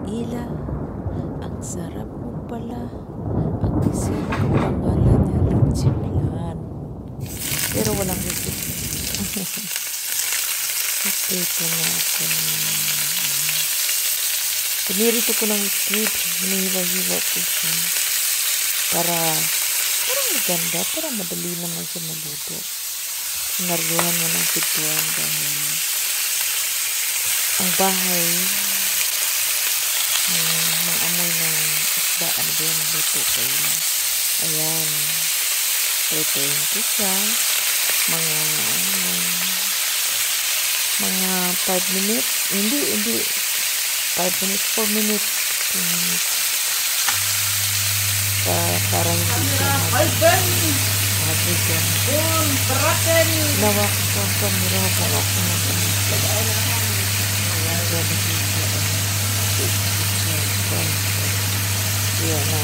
Ila, ang sarap mo pala. Ang isin ko pangalan niya Lechiplan. Pero walang receipt. Ito na ako. Pinirito ko ng squid. Hinihiwa-hiwa ko siya. Parang maganda. Parang madali naman siya maluto. Sinaruhan mo ng pituan dahil ang bahay ng amoy ng isda. Ano ba yan? Luto kayo. Ayan. Pritohin ko siya. Mga 5 minutes. Hindi. 5 minutes, 4 minutes. 2 minutes. Para hindi siya mag-bigyan. Nawak ko ang kamera. Nawak ko ng kamera. Yan na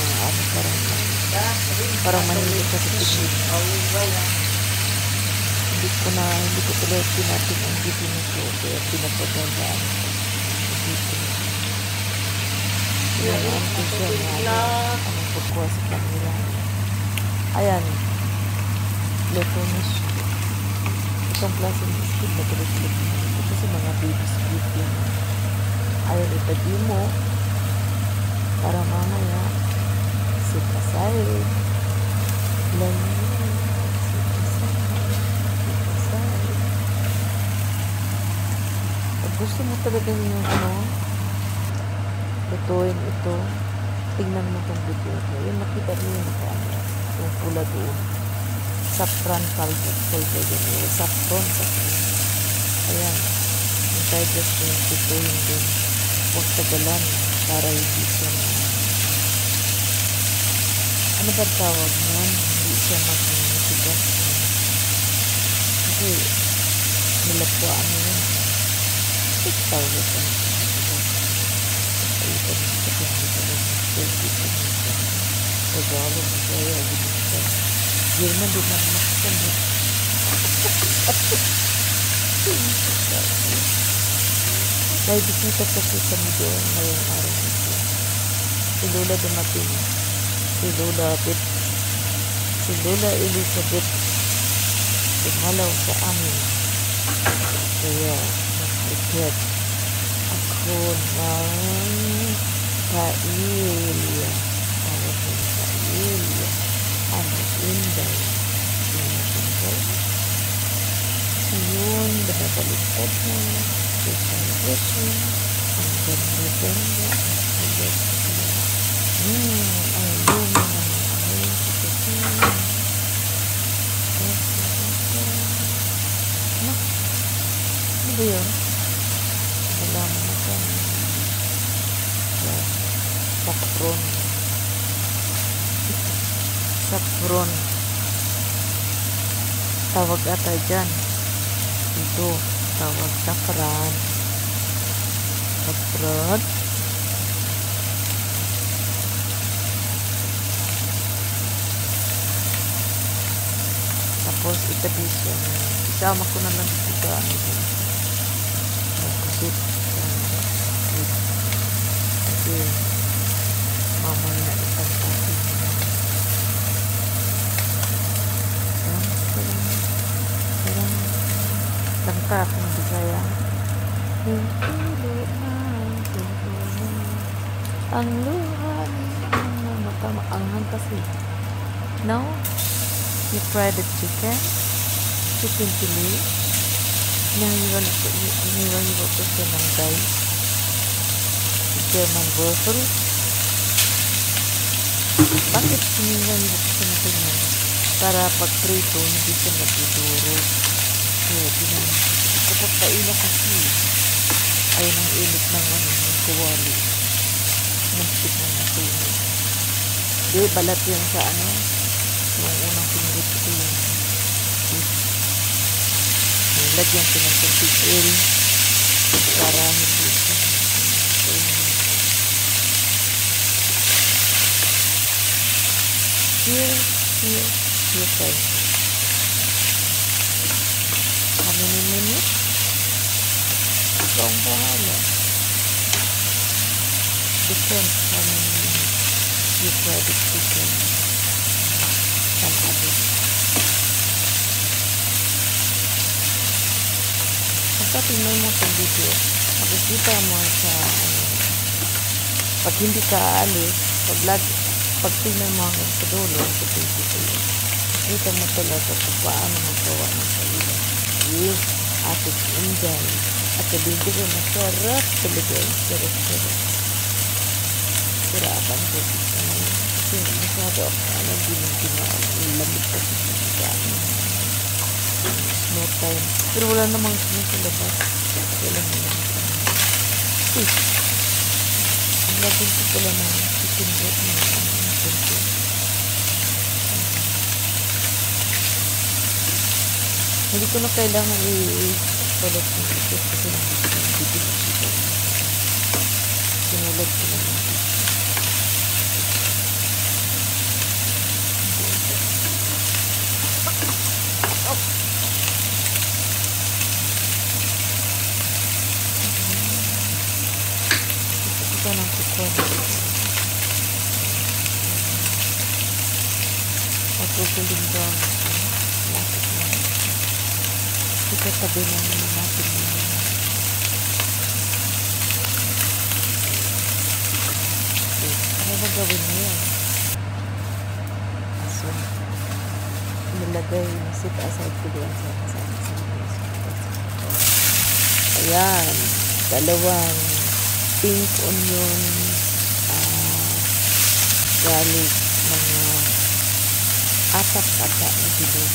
parang manilig sa titig. Hindi ko tuloy pinatin ang bitin nito kaya pinapagandaan dito. Pinanaan ko siya na pagkuha sa kamera. Ayan, Leponis. Itong klaseng biscuit na tuloy-tuloy ito kasi mga baby squid yan. Ayan, itabi mo para mamaya sikasay pag gusto mo talaga yung lutuin ito, tingnan mo itong video ito. Yung nakita mo yung pula doon, saffron powder yun, saffron. Ayan, yung tigers yung lutuin din. Huwag tagalan para hindi siya ano ba tawag nun? Hindi siya magmitigas. Kasi nilapuan mo yun. Ito tawag ito. Ito ito Tagalog. Kaya ito. German din na makasamit. May bisita kasi kami doon ngayong araw nito. Si Lola dumating. Si Lola Elizabeth dumalaw sa amin. Kaya nag-prepare ako ng paella. Tawag ng paella. Ano inday. So yun, binabaliktad na. Preparation. Ang ganda-ganda. Ang ganda. Ang lumi naman. Ang sitasiyan. Ano ba yun? Wala mo na siya. Saffron. Tawag ata dyan. Ito. Tawag saffron. Tapos itabi siya. Isama ko na lang dito magkusit kasi mamaya ipagpapin langka akong Bisaya ang luha ng mata maanghang kasi now you fry the chicken pili hiniwa ko siya ng guys German waffle. Bakit hiniwa ko siya ng ganyan? Para pag prito hindi siya nagduduro. So kapag paila kasi ayun ang init ng ng kuwali muntik ng masunog. Di balat yan sa yung unang pinrito ko yung squid. Lagyan ko ng kunting oil para hindi siya here friends. How many minutes? Ikaw ang bahala. depends how many minutes you fry the chicken. Some others. Basta tingnan mo itong video. Makikita mo sa pag hindi ka aalis, pag tingnan mo hanggang sa dulo, sa video, makita mo talaga kung paano magawa ng kailan. Yes, ating Inday. At sabihin ko rin, masarap talaga. Sarap-sarap. Sirapan ko. Kasi masyado ako, ginawa. Lamig kasi ginawa. No time. Pero wala namang sa labas. Wala mo lang. Fish. Lagyan ko pala ng chicken breast na konti. Hindi ko na kailangan i-palat ng ito kasi lang gusto ng bibili. Sinulat ko na lang. Ito ng kukuha. Magkukuling brown siya. Lapit na. Ito tabi namin natin yun. Ano ba gawin mo yan? So, nilagay, sit aside ko doon sa ayan, dalawang pink onion, garlic, mga apat-ata na bilog.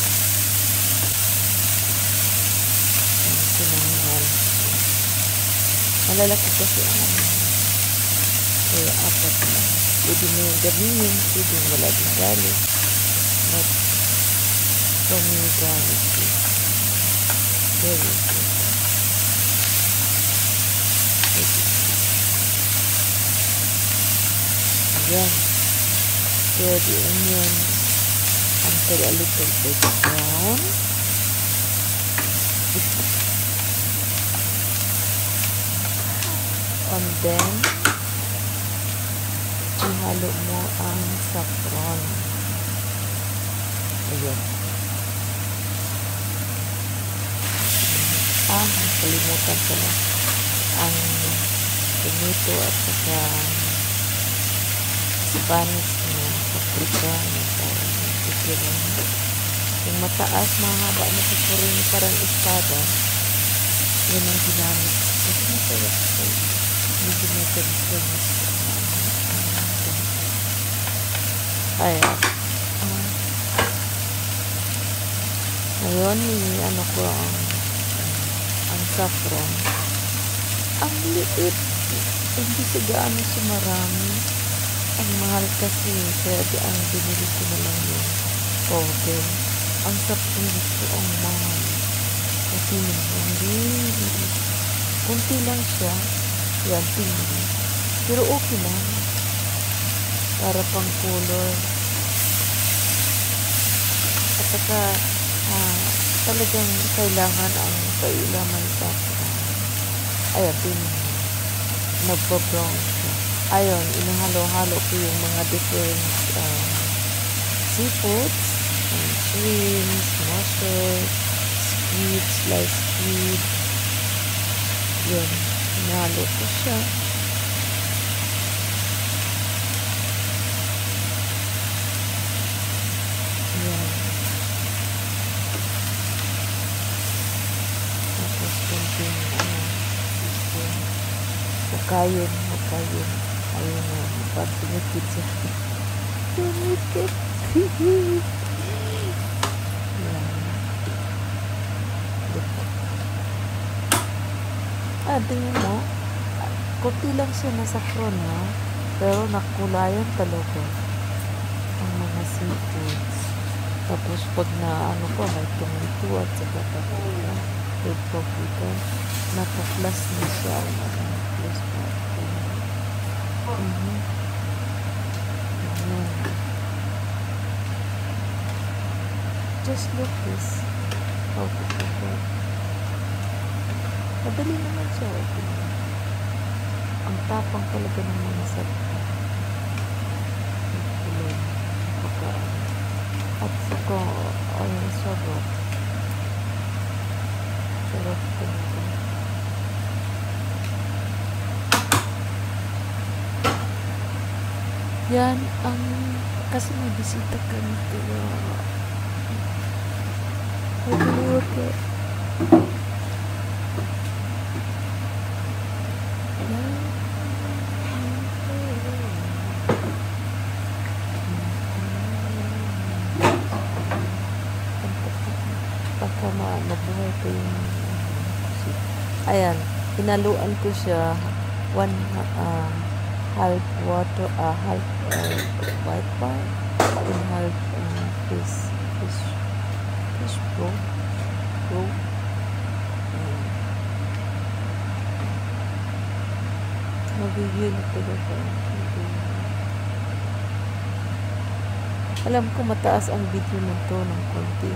Ang sinangal. Malalaki kasi ang kaya apat na. Pwede mo yung gamihin, pwede wala din garlic. But for me, garlic is very important. Ayan. Stir the onion until a little bit brown. And then, ihalo mo ang saffron. Ayan. Nakalimutan ko na ang tomato at saka Spanish na paprika na parang pipirang. Yung mataas, mahaba na pipirin parang espada. Yan ang ginamit. Kasi masarap ko. Medyo matamis-tamis. Ayan. Ngayon, ano ko ang saffron. Ang liit. Hindi sa gaano sa marami. Ang mahal kasi. Kaya ang binili ko na lang yung powder. Ang saffron dito ang mahal. Kasi hindi. Kunti lang siya. Yan, tingin. Pero okay lang. Para pang color. At saka, talagang kailangan ang kailaman sa ayan, nagpa-brown siya. Ayun, inahalo-halo ko yung mga different seafoods, shrimps, mussels, squid, sliced squid. Yun, inahalo ko siya. Yan. Tapos konting makayin. Ayun na, pag-tumikit siya. Tumikit. Yan. Tingnan mo. Kunti lang siya na saffron, ha? Pero nakulayan talaga ang mga seafoods. Tapos pag na ano pa, may tomato at saka paprika, red paprika, napaplas na siya ang plus paprika. Just look this. How to prepare. Madali naman siya. Ang tapang talaga ng mga sarap. At saka, ay, sarap. Sarap talaga. Yan ang, kasi may bisita kami kaya, okay. Pagka mabuhay ko yung ayan, hinaluan ko siya half water, half white wine and half fish broth. Magigil talaga. Alam ko mataas ang video nito ng konti.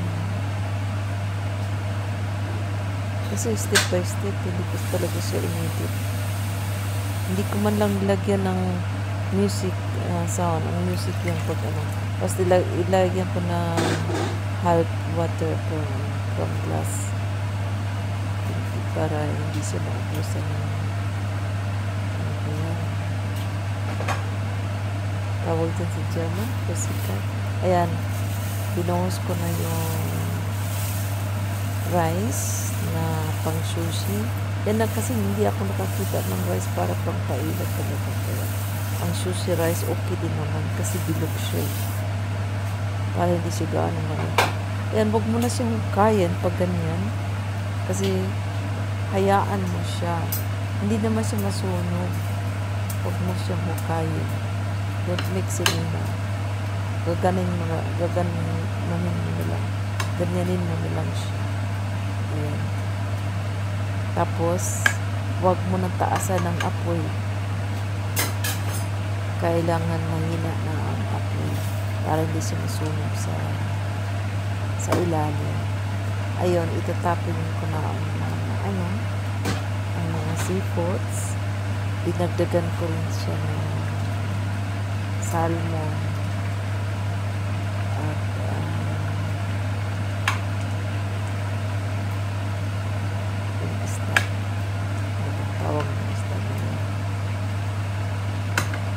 Kasi step by step, hindi ko talaga siya inedit. Hindi ko man lang nilagyan ng music sound. Ang music yung pag basta ilagyan ko na half water from glass. Para hindi siya maubusan ng tawag dyan sa German, pussycat. Ayan, binuhos ko na yung rice na pang sushi. Yan na kasi hindi ako nakakita ng rice para pang pailat talaga. Kaya ang sushi rice okay din naman kasi bilog siya. Para hindi siya gaano marami. Ayan, huwag mo na siyang hukayin pag ganyan. Kasi hayaan mo siya. Hindi naman siya masunog. Huwag mo siyang hukayin. Don't mix it in na. Ganyanin mo lang siya. Ayan. Tapos, huwag mo nang taasan ng apoy. Kailangan mahina na ang apoy para hindi siya masunog sa ilalim. Ayun, itatapin ko na ang mga seafoods. Dinagdagan ko rin siya ng salmon at yung isda. Ano tawag ng isda na yun?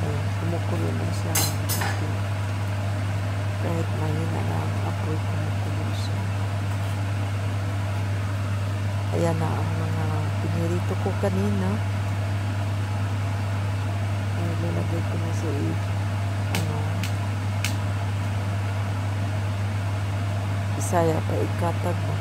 Ayun, kumukulo na siya. Kahit mahina na ang apoy, kumukulo siya. Ayan na ang mga pinirito ko kanina. Lalagay ko na sa Bisaya pa ikatag mo.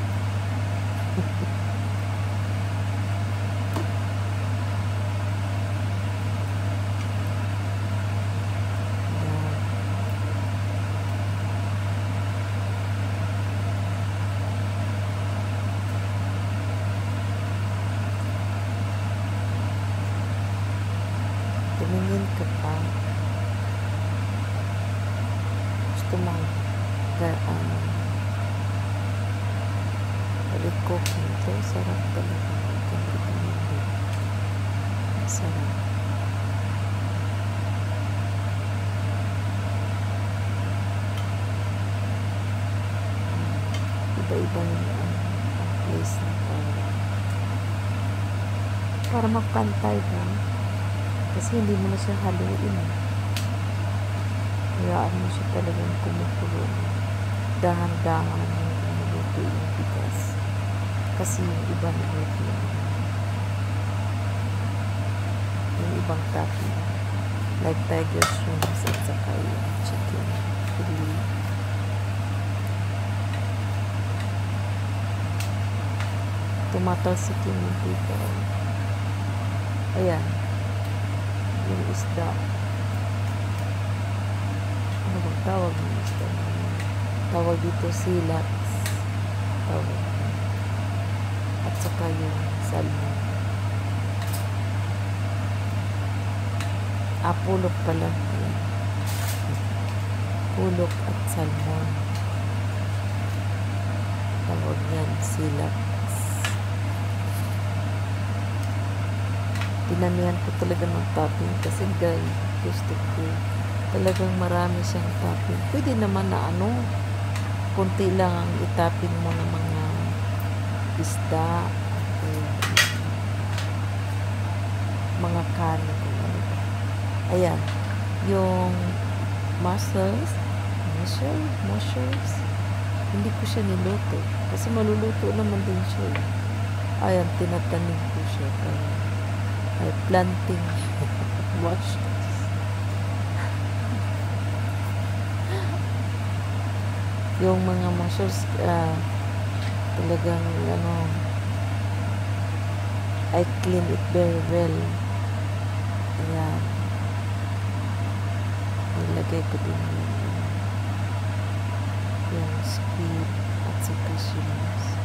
Tumingin ka pa. Gusto mo cooking ito. Sarap talaga. Sarap. Iba-iba yung place na para magpantay ba? Kasi hindi mo na siya haluin. Hayaan mo siya talagang kumukulo. Dahan-dahan yung kumuluto yung bigas. Kasi yung iba naluto yung ibang topping. Like tiger shrimps at saka yung chicken fillet. Tumatalsik yung mantika. Ayan. Yung isda. Ano bang tawag ng isda? Tawag dito silat. Tawag. At saka yung salmon. Pulok pala. Ayan. Pulok at salmon. Tawag yan silat. Dinamihan ko talaga ng topping kasi guys, gusto ko. Talagang marami siyang topping. Pwede naman na konti lang ang itapin mo ng mga isda, mga kanin kung ano ba. Ayan, yung mussels, hindi ko siya niluto. Kasi maluluto naman din siya. Ayan, tinatanim ko siya. Ay, planting mushroom. Yung mga mushrooms, talagang I clean it very well. Ayan. Nilagay ko din yung squid at saka shrimps.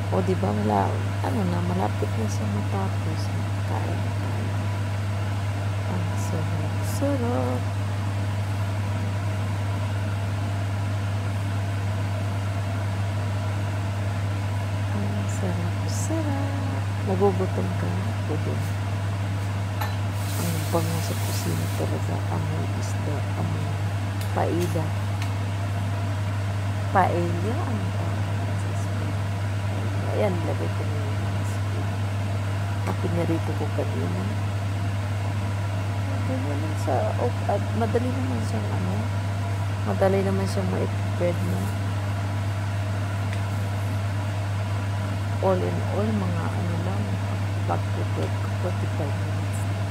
O diba malapit na siya matapos. Kain na tayo. Ang sarap. Ang sarap. Nagugutom ka. Ang bango sa kusina talaga. Amoy isda. Amoy paella. Paella. Ang ayan, lagay ko na yung mga squid. Pinarito ko kanina. Madali naman siyang ma-prepare na. All in all, mga lang, pag-prepare ko, 45 minutes na.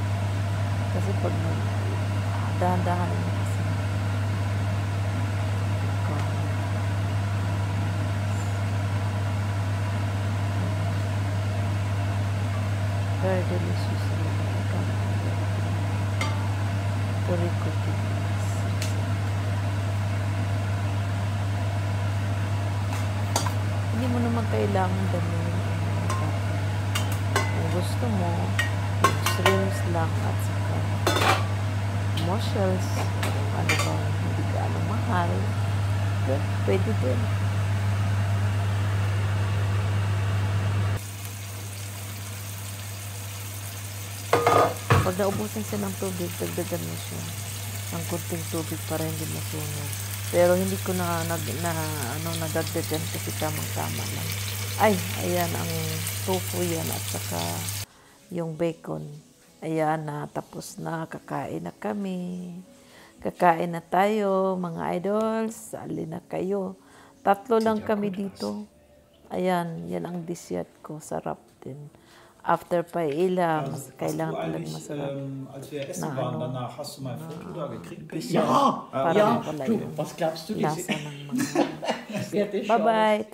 Kasi pag dahan-dahan na kasi. Very delicious. Very cooking. Hindi mo naman kailangan damihin kung gusto mo, shrimps lang at saka mussels, ano ba, hindi ka mahal, pwede din. Pag naubusan siya ng tubig, dagdagan mo siya ng kunting tubig para hindi masunog. Pero hindi ko nadagdagan kasi tamang-tama lang. Ay, ayan ang tofu yan at saka yung bacon. Ayan na, tapos na, kakain na kami. Kakain na tayo, mga idols. Sali na kayo. 3 lang kami dito. Ayan, yan ang dessert ko. Sarap din. After paella, kailangan talagang masarap na dessert. Para wala yung lasa ng mga. Bye-bye!